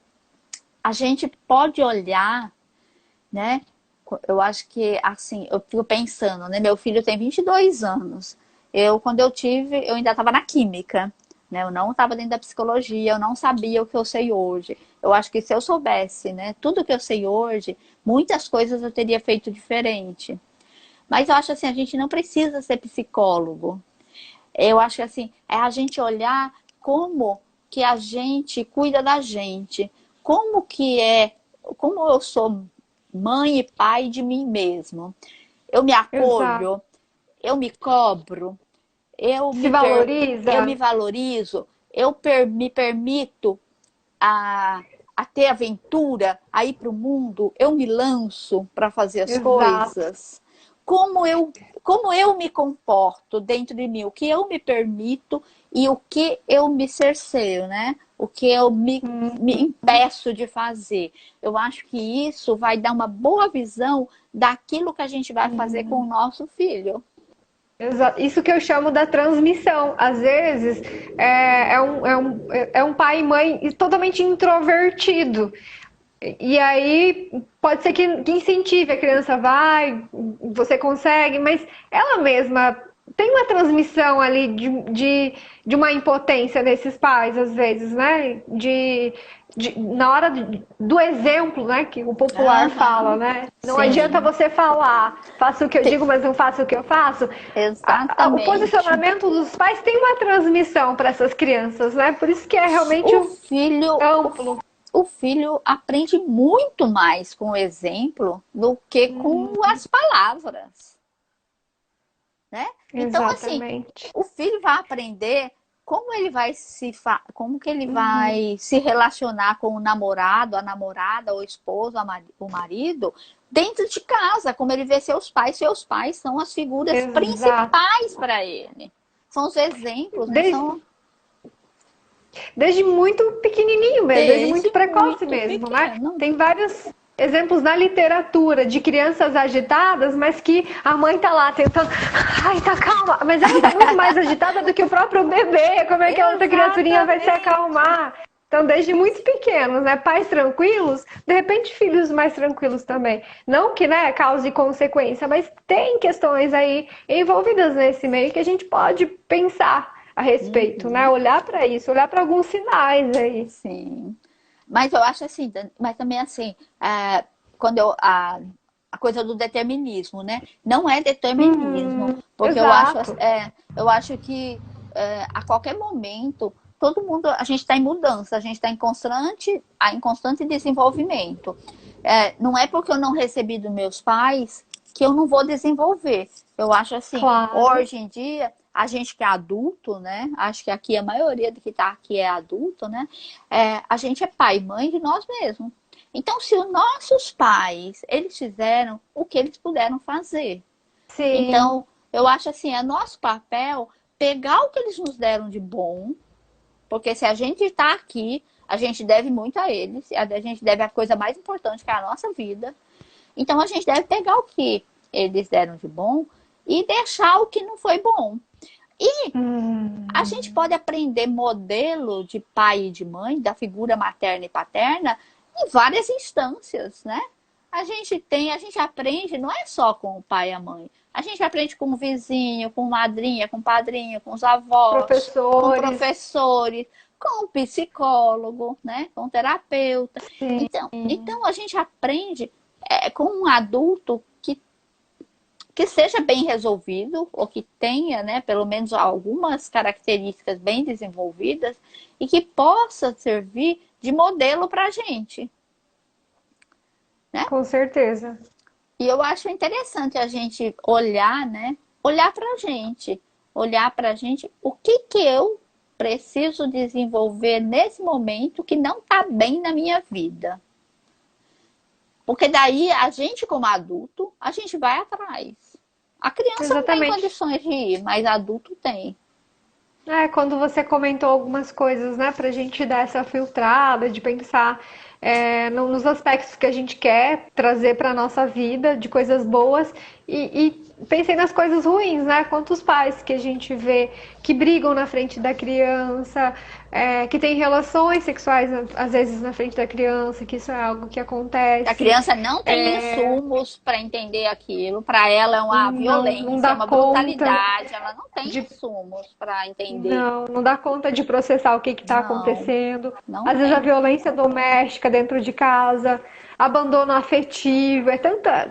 a gente pode olhar, né? Eu acho que, assim, eu fico pensando, né? Meu filho tem 22 anos. Quando eu tive, eu ainda estava na química, né? Eu não estava dentro da psicologia, eu não sabia o que eu sei hoje. Eu acho que se eu soubesse, né? Tudo que eu sei hoje, muitas coisas eu teria feito diferente. Mas eu acho assim, a gente não precisa ser psicólogo. Eu acho que assim, é a gente olhar como que a gente cuida da gente. Como eu sou mãe e pai de mim mesmo. Eu me Exato. acolho, eu me cobro, Se valoriza. eu me valorizo, me permito a ter aventura, a ir para o mundo, eu me lanço para fazer as Exato. coisas. Como eu me comporto dentro de mim, o que eu me permito e o que eu me cerceio, né? O que eu me impeço de fazer. Eu acho que isso vai dar uma boa visão daquilo que a gente vai fazer com o nosso filho. Exato. Isso que eu chamo da transmissão. Às vezes é um pai e mãe totalmente introvertido. E aí pode ser que incentive a criança, vai, você consegue, mas ela mesma tem uma transmissão ali de uma impotência desses pais, às vezes, né? Na hora do exemplo, né? Que o popular fala, Aham, né? Não adianta sim, você falar, faço o que eu digo, mas não faço o que eu faço. O exatamente. posicionamento dos pais tem uma transmissão para essas crianças, né? Por isso que é realmente O filho, amplo. o filho aprende muito mais com o exemplo do que com as palavras, né? Então, assim, Exatamente. o filho vai aprender como que ele vai se relacionar com o namorado, a namorada, o esposo, o marido, dentro de casa, como ele vê seus pais. Seus pais são as figuras Exato. principais para ele. São os exemplos, né? Desde, desde muito pequenininho mesmo, desde muito Desde precoce muito mesmo, né? pequeno. Tem vários exemplos na literatura de crianças agitadas, mas que a mãe tá lá tentando, ai, tá calma, mas ela tá muito mais agitada do que o próprio bebê, como é que a outra criaturinha vai se Exatamente. acalmar? Então, desde muito pequenos, né? Pais tranquilos, de repente filhos mais tranquilos também. Não que, né, cause consequência, mas tem questões aí envolvidas nesse meio que a gente pode pensar a respeito, né? Uhum, Olhar para isso, olhar para alguns sinais aí. sim. Mas eu acho assim, mas também assim, quando a coisa do determinismo, né? Não é determinismo, porque Exato. eu acho que a qualquer momento todo mundo, a gente está em mudança, a gente está em constante desenvolvimento. Não é porque eu não recebi dos meus pais que eu não vou desenvolver. Eu acho assim, Claro. hoje em dia, a gente que é adulto, né? Acho que aqui a maioria do que está aqui é adulto, né? A gente é pai e mãe de nós mesmos. Então, se os nossos pais, eles fizeram o que eles puderam fazer. Sim, Então, eu acho assim, é nosso papel pegar o que eles nos deram de bom, porque se a gente está aqui, a gente deve muito a eles, a gente deve a coisa mais importante que é a nossa vida. Então, a gente deve pegar o que eles deram de bom e deixar o que não foi bom. E a gente hum, pode aprender modelo de pai e de mãe, da figura materna e paterna, em várias instâncias, né? A gente aprende não é só com o pai e a mãe. A gente aprende com o vizinho, com madrinha, com padrinho, com os avós, com professores, professores, com o psicólogo, né? Com o terapeuta. sim, Então a gente aprende com um adulto que seja bem resolvido ou que tenha, né, pelo menos algumas características bem desenvolvidas e que possa servir de modelo para a gente, né? com certeza. E eu acho interessante a gente olhar, né, olhar para a gente o que que eu preciso desenvolver nesse momento que não está bem na minha vida. Porque daí a gente, como adulto, a gente vai atrás. A criança não tem Exatamente. condições de ir, mas adulto tem. Quando você comentou algumas coisas, né, pra gente dar essa filtrada, de pensar nos aspectos que a gente quer trazer pra nossa vida, de coisas boas, e pensei nas coisas ruins, né? Quantos pais que a gente vê que brigam na frente da criança, que tem relações sexuais, às vezes, na frente da criança, que isso é algo que A acontece. criança não tem insumos para entender aquilo. Para ela é uma Não violência, é dá uma conta brutalidade. Ela não tem de insumos para entender. não dá conta de processar o que está Não, acontecendo. não Às vezes a tem. violência doméstica dentro de casa, abandono afetivo,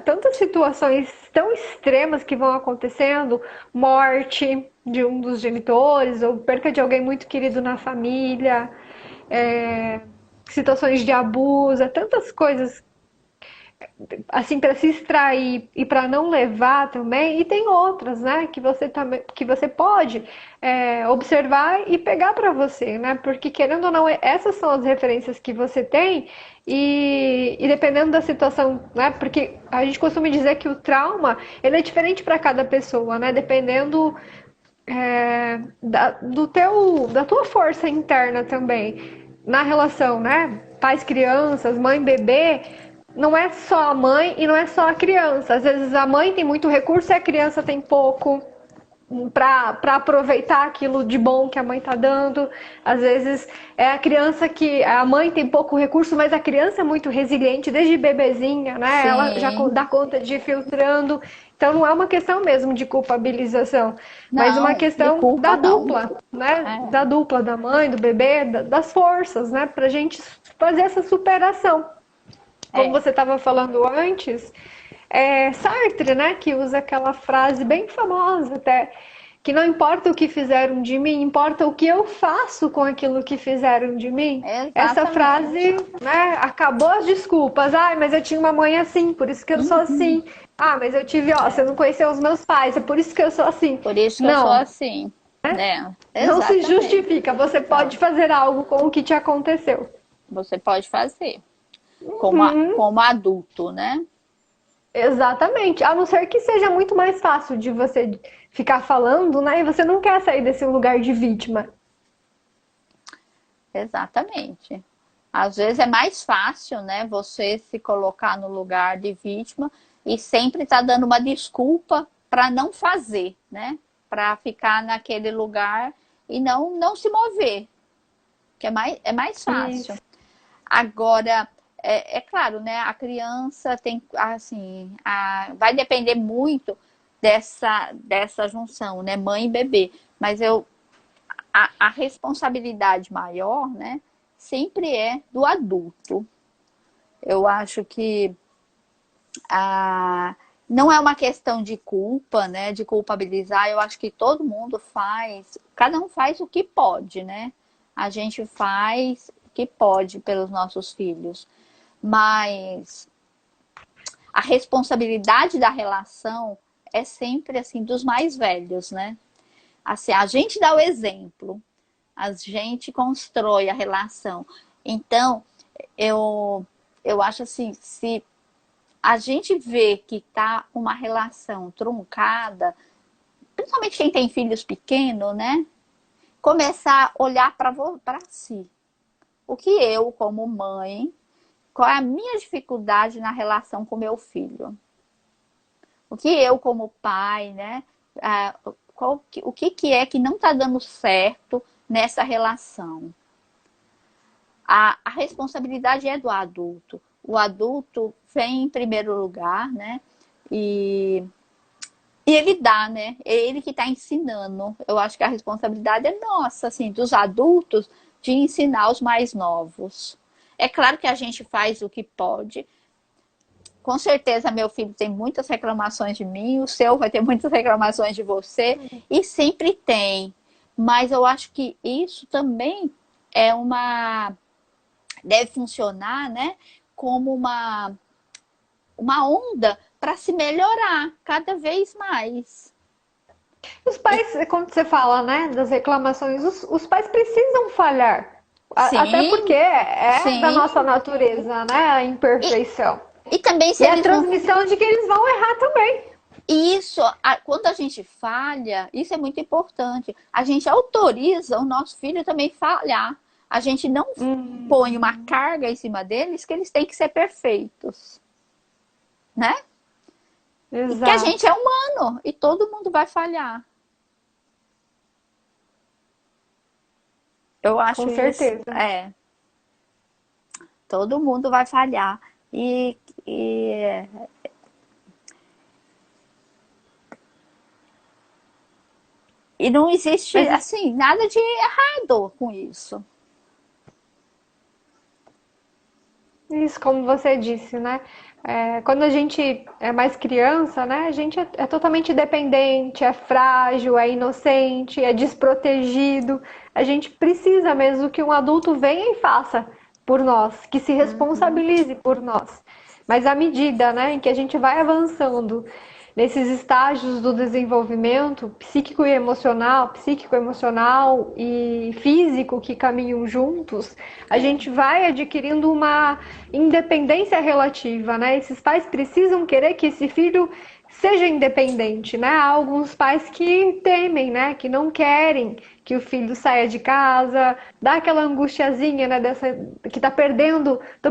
tantas situações tão extremas que vão acontecendo, morte de um dos genitores, ou perca de alguém muito querido na família, é, situações de abuso, tantas coisas assim para se extrair e para não levar também, e tem outras, né, que você também que você pode observar e pegar para você, né, porque querendo ou não essas são as referências que você tem e dependendo da situação, né, porque a gente costuma dizer que o trauma ele é diferente para cada pessoa, né, dependendo da tua força interna também na relação, né? Pais, crianças, mãe, bebê, não é só a mãe e não é só a criança. Às vezes a mãe tem muito recurso e a criança tem pouco para aproveitar aquilo de bom que a mãe tá dando. Às vezes é a criança que a mãe tem pouco recurso, mas a criança é muito resiliente desde bebezinha, né? Ela já Sim. dá conta de ir filtrando. Então não é uma questão mesmo de culpabilização, mas uma Não, de questão da culpa não. dupla, né? É, Da dupla, da mãe, do bebê, das forças, né? Pra gente fazer essa superação. Como é. você estava falando antes, Sartre, né, que usa aquela frase bem famosa até, que não importa o que fizeram de mim, importa o que eu faço com aquilo que fizeram de mim. Essa frase, Exatamente. né, acabou as desculpas. Ai, mas eu tinha uma mãe assim, por isso que eu sou Uhum. assim. Ah, mas eu tive, ó, você não conheceu os meus pais, é por isso que eu sou assim. Por isso que eu sou Não, assim. Né? não se Exatamente. justifica. Você Não, pode fazer algo com o que te aconteceu. você pode fazer Uhum. como adulto, né? Exatamente. A não ser que seja muito mais fácil de você ficar falando, né? E você não quer sair desse lugar de vítima. Exatamente. Às vezes é mais fácil, né, você se colocar no lugar de vítima e sempre tá dando uma desculpa para não fazer, né? Para ficar naquele lugar e não se mover, que é mais fácil. Isso. Agora, é claro, né? A criança tem, assim, vai depender muito dessa junção, né? Mãe e bebê. Mas a responsabilidade maior, né? Sempre é do adulto. Eu acho que a, não é uma questão de culpa, né? De culpabilizar. Eu acho que todo mundo faz, cada um faz o que pode, né? A gente faz o que pode pelos nossos filhos. Mas a responsabilidade da relação é sempre assim dos mais velhos, né? Assim, a gente dá o exemplo, a gente constrói a relação. Então, eu acho assim, se a gente vê que tá uma relação truncada, principalmente quem tem filhos pequenos, né? Começar a olhar para si. O que eu, como mãe, qual é a minha dificuldade na relação com meu filho? O que eu, como pai, né? O que é que não está dando certo nessa relação? A responsabilidade é do adulto. O adulto vem em primeiro lugar, né? E ele dá, né? É ele que está ensinando. Eu acho que a responsabilidade é nossa, assim, dos adultos, de ensinar os mais novos. É claro que a gente faz o que pode. Com certeza, meu filho tem muitas reclamações de mim, o seu vai ter muitas reclamações de você, e sempre tem. Mas eu acho que isso também é uma. Deve funcionar, né? Como uma onda para se melhorar cada vez mais. Os pais, quando você fala, né, das reclamações, os pais precisam falhar. Até porque Sim, é da sim. nossa natureza, né, a E, imperfeição. e também se E a eles não. transmissão de que eles vão errar também. Isso, quando a gente falha, isso é muito importante. A gente autoriza o nosso filho também falhar. A gente não põe uma carga em cima deles que eles têm que ser perfeitos, né? E que a gente Exato, é humano e todo mundo vai falhar. Eu acho com isso. certeza. É, todo mundo vai falhar. E, e não existe, Mas assim, nada de errado com isso. isso, como você disse, né? Quando a gente é mais criança, né? A gente é totalmente dependente, é frágil, é inocente, é desprotegido. A gente precisa mesmo que um adulto venha e faça por nós, que se Uhum. responsabilize por nós. Mas à medida, né, em que a gente vai avançando nesses estágios do desenvolvimento psíquico, emocional e físico que caminham juntos, a É. gente vai adquirindo uma independência relativa, né? Esses pais precisam querer que esse filho seja independente, né? Há alguns pais que temem, né? Que não querem que o filho saia de casa, dá aquela angustiazinha, né? Que tô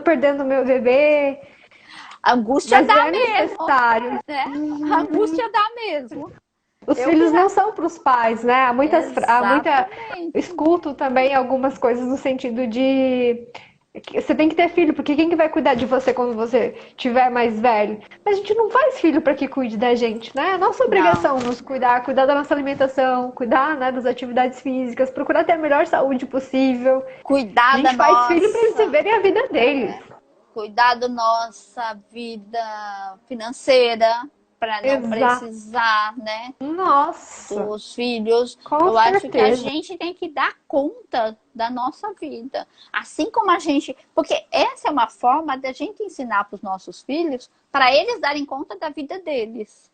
perdendo meu bebê, A angústia mas dá é mesmo, necessário. né? A angústia dá mesmo. Os Eu que filhos não já. são para os pais, né? Há muita. Exatamente. Escuto também algumas coisas no sentido de que você tem que ter filho, porque quem que vai cuidar de você quando você tiver mais velho? Mas a gente não faz filho para que cuide da gente, né? É nossa Não. obrigação nos cuidar, cuidar da nossa alimentação, cuidar, né, das atividades físicas, procurar ter a melhor saúde possível. A Cuidar da gente faz filho para eles nossa. viverem a vida deles. Cuidar da nossa vida financeira para não Exato. precisar, né? Nossa, Dos filhos. com Eu acho que a certeza. gente tem que dar conta da nossa vida. Assim como a gente. Porque essa é uma forma da gente ensinar para os nossos filhos para eles darem conta da vida deles.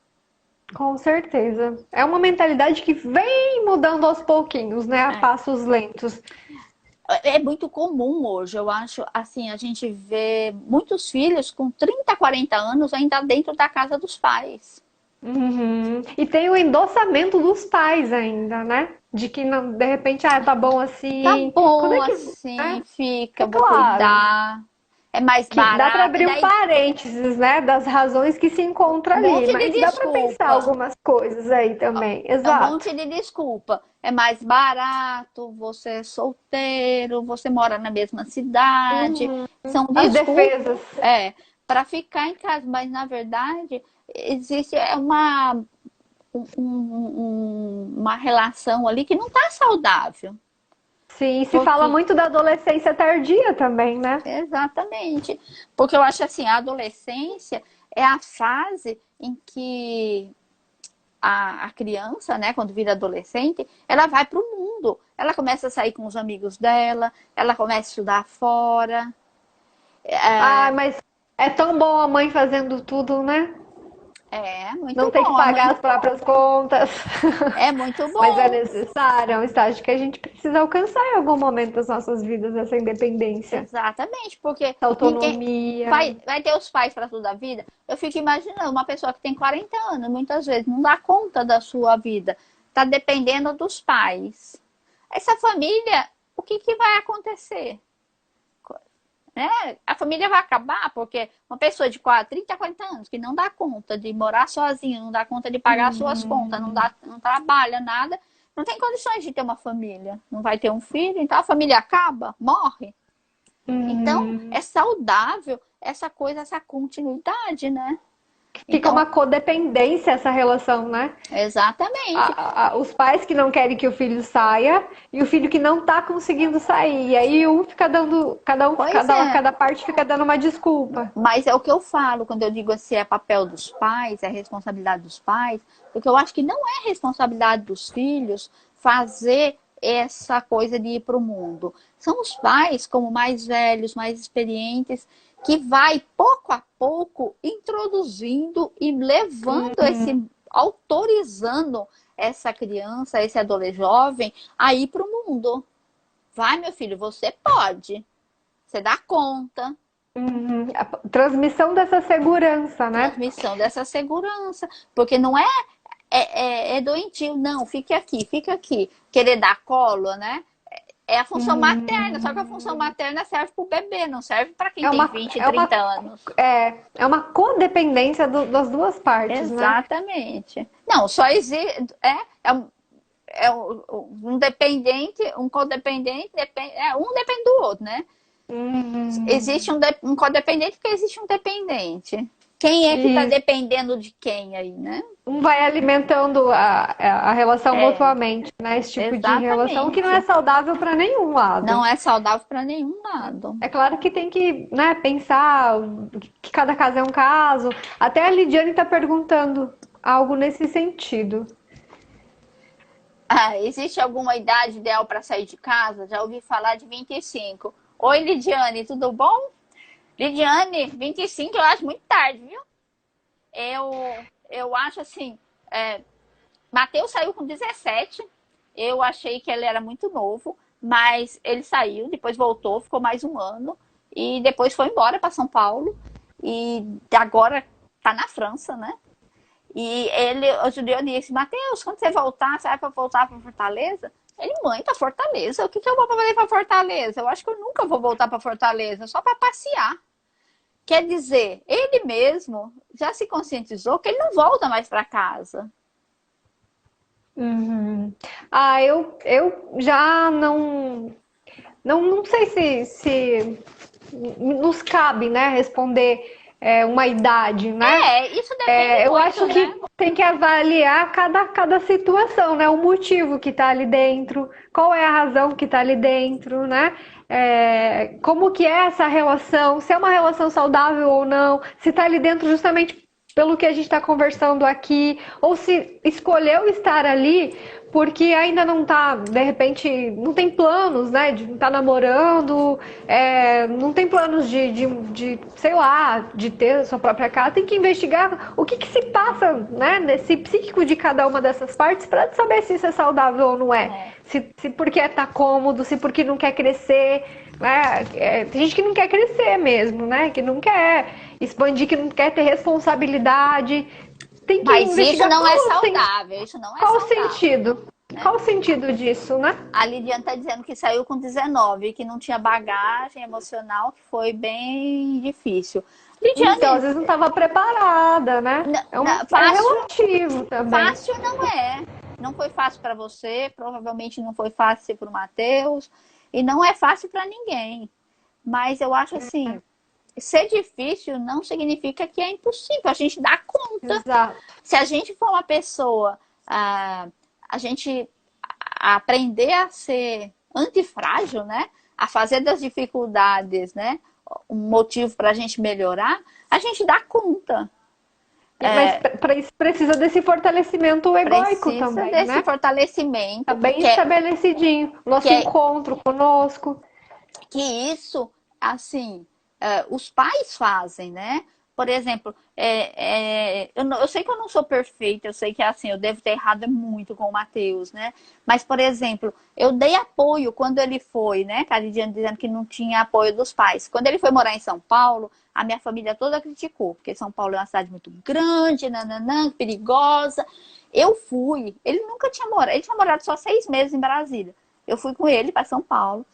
Com certeza. É uma mentalidade que vem mudando aos pouquinhos, né? A É. passos lentos. É muito comum hoje, eu acho, assim, a gente vê muitos filhos com 30, 40 anos ainda dentro da casa dos pais. Uhum. E tem o endossamento dos pais ainda, né? De que não, de repente, tá bom Tá assim. Quando bom é que, assim, né? fica, É vou claro cuidar. É mais que dá para barato. E abrir um daí parênteses, né, das razões que se encontra um ali, monte de mas dá para pensar desculpa. algumas coisas aí também. É um Exato. monte de desculpa. É mais barato, você é solteiro, você mora na mesma cidade. Uhum. São As desculpas, defesas. para ficar em casa. Mas, na verdade, existe uma relação ali que não está saudável. Sim, se fala Porque, muito da adolescência tardia também, né? exatamente. Porque eu acho assim, a adolescência é a fase em que a criança, né, quando vira adolescente, ela vai para o mundo. Ela começa a sair com os amigos dela, ela começa a estudar fora. Ah, mas é tão bom a mãe fazendo tudo, né? É muito Não ter que bom, pagar as próprias contas. é muito Mas é bom. necessário, é um estágio que a gente precisa alcançar em algum momento das nossas vidas, essa independência, Exatamente, porque essa ninguém autonomia. vai ter os pais para toda a vida. Eu fico imaginando uma pessoa que tem 40 anos, muitas vezes não dá conta da sua vida, está dependendo dos pais. Essa família, o que, que vai acontecer? Né? A família vai acabar porque uma pessoa de 30, 40 anos que não dá conta de morar sozinha, não dá conta de pagar suas contas, Uhum, não trabalha nada, não tem condições de ter uma família, não vai ter um filho, então a família acaba, morre. Então, uhum. é saudável essa coisa, essa continuidade, né? Fica Então, uma codependência essa relação, né? exatamente. Os pais que não querem que o filho saia e o filho que não tá conseguindo sair. E aí um fica dando, Pois é, cada parte fica dando uma desculpa. mas é o que eu falo quando eu digo assim, é papel dos pais, é responsabilidade dos pais, porque eu acho que não é responsabilidade dos filhos fazer essa coisa de ir para o mundo. São os pais, como mais velhos, mais experientes, que vai pouco a pouco introduzindo e levando esse, autorizando essa criança, esse adolescente jovem a ir para o mundo. Vai, meu filho, você pode. Você dá conta. Uhum. A transmissão dessa segurança, né? Transmissão dessa segurança, porque não é doentio, não, fique aqui, querer dar colo, né? É a função materna, só que a função Hum, materna serve para o bebê, não serve para quem tem 20, é 30 uma, anos. é uma codependência das duas partes, né? Exatamente. Não, só existe. Um dependente, um codependente, um depende do outro, né? Existe Hum, um codependente porque existe um dependente. Quem é que está isso. dependendo de quem aí, né? Um vai alimentando a relação É, mutuamente, né? Esse tipo de relação que não é exatamente. saudável para nenhum Não lado. é saudável para nenhum lado. É claro que tem que, né, pensar que cada caso é um caso. Até a Lidiane está perguntando algo nesse sentido. Ah, existe alguma idade ideal para sair de casa? Já ouvi falar de 25. Oi, Lidiane, tudo bom? Lidiane, 25 eu acho muito tarde, viu? Eu acho assim, Matheus saiu com 17. Eu achei que ele era muito novo, mas ele saiu, depois voltou, ficou mais um ano e depois foi embora para São Paulo e agora tá na França, né? E ele, o Juliano disse, Matheus, quando você voltar, você vai para voltar para Fortaleza? Ele, mãe, para Fortaleza? O que, que eu vou fazer para Fortaleza? Eu acho que eu nunca vou voltar para Fortaleza, só para passear. Quer dizer, ele mesmo já se conscientizou que ele não volta mais para casa. Uhum. Ah, eu já não sei se nos cabe, né, responder uma idade, né? Isso depende Eu muito, acho né? que tem que avaliar cada situação, né? O motivo que está ali dentro, qual é a razão que está ali dentro, né? Como que é essa relação, se é uma relação saudável ou não, se está ali dentro justamente pelo que a gente está conversando aqui, ou se escolheu estar ali porque ainda não tá, de repente, não tem planos, né, de estar namorando, não tem planos sei lá, de ter a sua própria casa, tem que investigar o que se passa, né, nesse psíquico de cada uma dessas partes para saber se isso é saudável ou não é. É. Se porque tá cômodo, se porque não quer crescer, né? Tem gente que não quer crescer mesmo, né, que não quer expandir, que não quer ter responsabilidade. Tem que Mas isso investigar não é saudável, isso não é qual o saudável, sentido? né? Qual o sentido disso, né? A Lidiane está dizendo que saiu com 19, que não tinha bagagem emocional, que foi bem difícil. Então, às Lidiane, vezes não estava preparada, né? É fácil, relativo também. fácil não é. Não foi fácil para você, provavelmente não foi fácil para o Matheus, e não é fácil para ninguém. Mas eu acho assim, ser difícil não significa que é impossível, a gente dá conta. Exato. Se a gente for uma pessoa, a gente aprender a ser antifrágil, né? A fazer das dificuldades, né? Um motivo para a gente melhorar, a gente dá conta. Mas para isso precisa desse fortalecimento egóico Precisa também, desse né? Tá fortalecimento, bem estabelecidinho. que, Nosso é, encontro conosco. que isso, assim, os pais fazem, né? por exemplo, eu sei que eu não sou perfeita, eu sei que assim, eu devo ter errado muito com o Matheus, né? Mas, por exemplo, eu dei apoio quando ele foi, né? Que a Lidiane dizendo que não tinha apoio dos pais. Quando ele foi morar em São Paulo, a minha família toda criticou, porque São Paulo é uma cidade muito grande, nananã, perigosa. Eu fui, ele nunca tinha morado, ele tinha morado só 6 meses em Brasília. Eu fui com ele para São Paulo.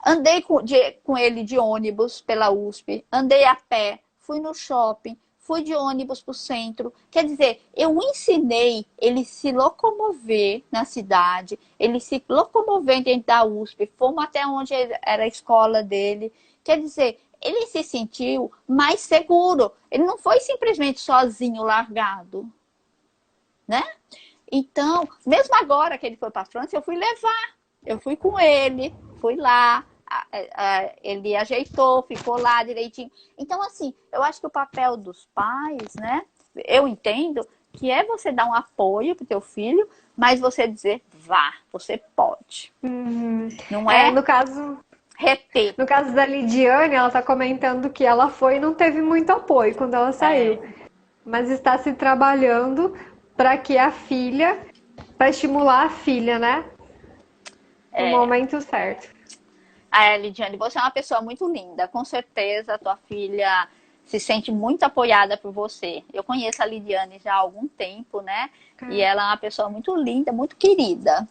Andei com ele de ônibus pela USP, andei a pé, fui no shopping, fui de ônibus para o centro. Quer dizer, eu ensinei ele se locomover na cidade, ele se locomover dentro da USP, fomos até onde era a escola dele. Quer dizer, ele se sentiu mais seguro. Ele não foi simplesmente sozinho, largado, né? Então, mesmo agora que ele foi para a França, eu fui levar. Eu fui com ele, fui lá, ele ajeitou, ficou lá direitinho. Então, assim, eu acho que o papel dos pais, né? Eu entendo que é você dar um apoio pro teu filho, mas você dizer, vá, você pode. Não é No caso, reter. no caso da Lidiane, ela está comentando que ela foi e não teve muito apoio quando ela saiu, mas está se trabalhando para que a filha, para estimular a filha, né? No momento certo. Lidiane, você é uma pessoa muito linda. Com certeza, a tua filha se sente muito apoiada por você. Eu conheço a Lidiane já há algum tempo, né? E ela é uma pessoa muito linda, muito querida.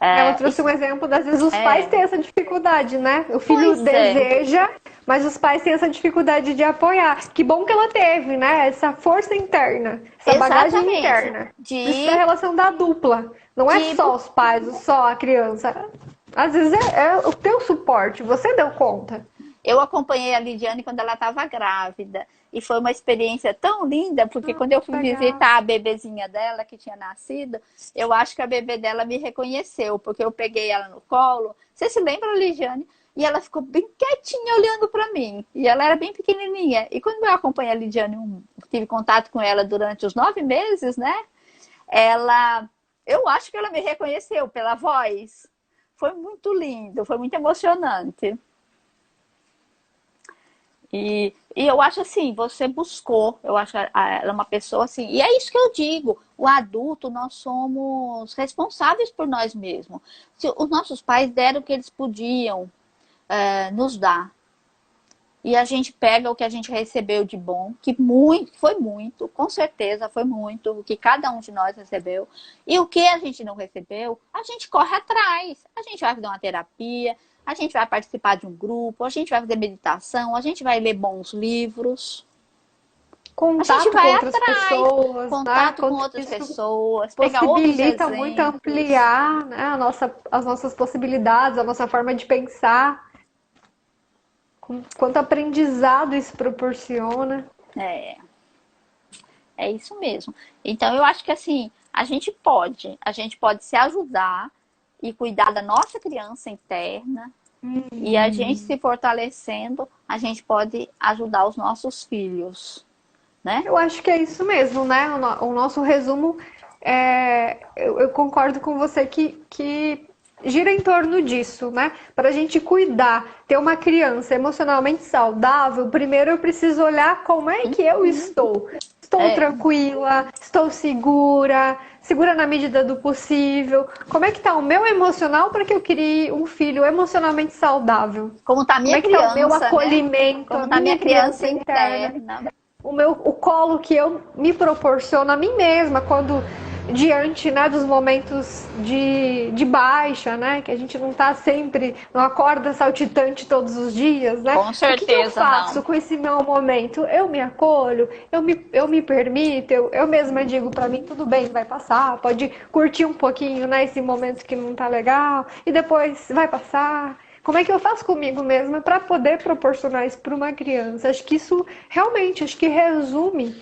Ela trouxe um exemplo, às vezes os pais têm essa dificuldade, né? O filho Pois é. deseja, mas os pais têm essa dificuldade de apoiar. Que bom que ela teve, né? Essa força interna, essa bagagem Exatamente. interna. Isso é a relação da dupla. Não é só os pais, só a criança. Às vezes é o teu suporte, você deu conta. Eu acompanhei a Lidiane quando ela estava grávida. E foi uma experiência tão linda, porque quando eu fui legal. visitar a bebezinha dela, que tinha nascido, eu acho que a bebê dela me reconheceu, porque eu peguei ela no colo. Você se lembra, Lidiane? E ela ficou bem quietinha olhando para mim. E ela era bem pequenininha. E quando eu acompanhei a Lidiane, tive contato com ela durante os 9 meses, né? Eu acho que ela me reconheceu pela voz. Foi muito lindo, foi muito emocionante. E eu acho assim, você buscou, eu acho ela é uma pessoa assim, e é isso que eu digo, o adulto, nós somos responsáveis por nós mesmos. Se os nossos pais deram o que eles podiam nos dar, e a gente pega o que a gente recebeu de bom, que foi muito, com certeza foi muito, o que cada um de nós recebeu, e o que a gente não recebeu, a gente corre atrás, a gente vai fazer uma terapia, a gente vai participar de um grupo, a gente vai fazer meditação, a gente vai ler bons livros. Contato A gente vai com outras atrás, pessoas, contato né? com outras Isso pessoas, pegar outros possibilita muito exemplos. ampliar, né, as nossas possibilidades, a nossa forma de pensar. Quanto aprendizado isso proporciona. É isso mesmo. Então eu acho que assim, a gente pode se ajudar e cuidar da nossa criança interna. E a gente se fortalecendo, a gente pode ajudar os nossos filhos, né? Eu acho que é isso mesmo, né? O nosso resumo, eu concordo com você que gira em torno disso, né? Para a gente cuidar, ter uma criança emocionalmente saudável, primeiro eu preciso olhar como é que eu estou. Estou tranquila, estou segura, segura na medida do possível. Como é que tá o meu emocional para que eu crie um filho emocionalmente saudável? Como tá a Como minha é que tá o meu criança, né? acolhimento, Como a tá a minha minha criança criança interna? interna. O colo que eu me proporciono a mim mesma quando diante, né, dos momentos de baixa, né, que a gente não tá sempre, não acorda saltitante todos os dias, né? Com O que eu certeza faço não. com esse meu momento? Eu me acolho, eu me permito, eu mesma digo pra mim, tudo bem, vai passar, pode curtir um pouquinho, né, esse momento que não tá legal, e depois vai passar. Como é que eu faço comigo mesma para poder proporcionar isso para uma criança? Acho que isso realmente, acho que resume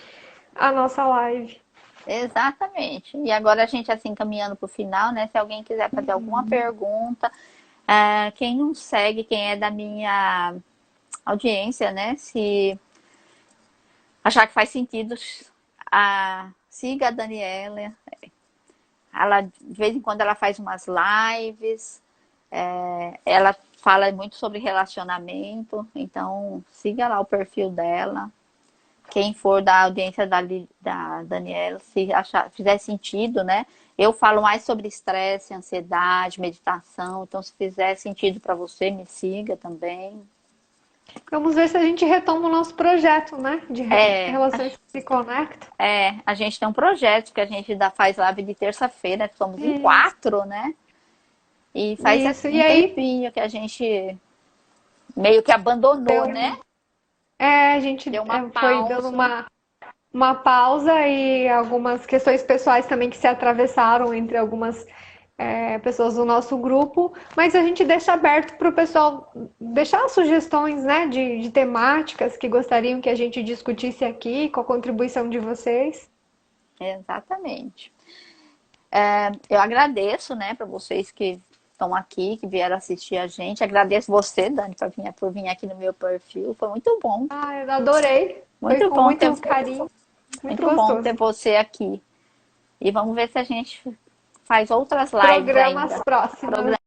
a nossa live. Exatamente. E agora a gente assim caminhando para o final, né? Se alguém quiser fazer alguma pergunta, quem não segue, quem é da minha audiência, né? Se achar que faz sentido, siga a Daniela. Ela, de vez em quando ela faz umas lives, ela fala muito sobre relacionamento, então siga lá o perfil dela. quem for da audiência da Daniela, se achar, fizer sentido, né? Eu falo mais sobre estresse, ansiedade, meditação. Então, se fizer sentido para você, me siga também. Vamos ver se a gente retoma o nosso projeto, né? De É, relações que se conectam. a gente tem um projeto que a gente faz live de terça-feira, que somos em Isso, 4, né? E faz isso. E um aí, tempinho que a gente meio que abandonou, né? deu, a gente Deu uma foi dando pausa. uma pausa e algumas questões pessoais também que se atravessaram entre algumas pessoas do nosso grupo, mas a gente deixa aberto para o pessoal deixar sugestões, né, de temáticas que gostariam que a gente discutisse aqui, com a contribuição de vocês. Exatamente. Eu agradeço, né, para vocês que estão aqui, que vieram assistir a gente. Agradeço você, Dani, por vir aqui no meu perfil. Foi muito bom. Ah, eu adorei. Foi Muito com bom ter, muito carinho, muito muito bom ter gostoso. você aqui. E vamos ver se a gente faz outras lives Programas ainda. próximos.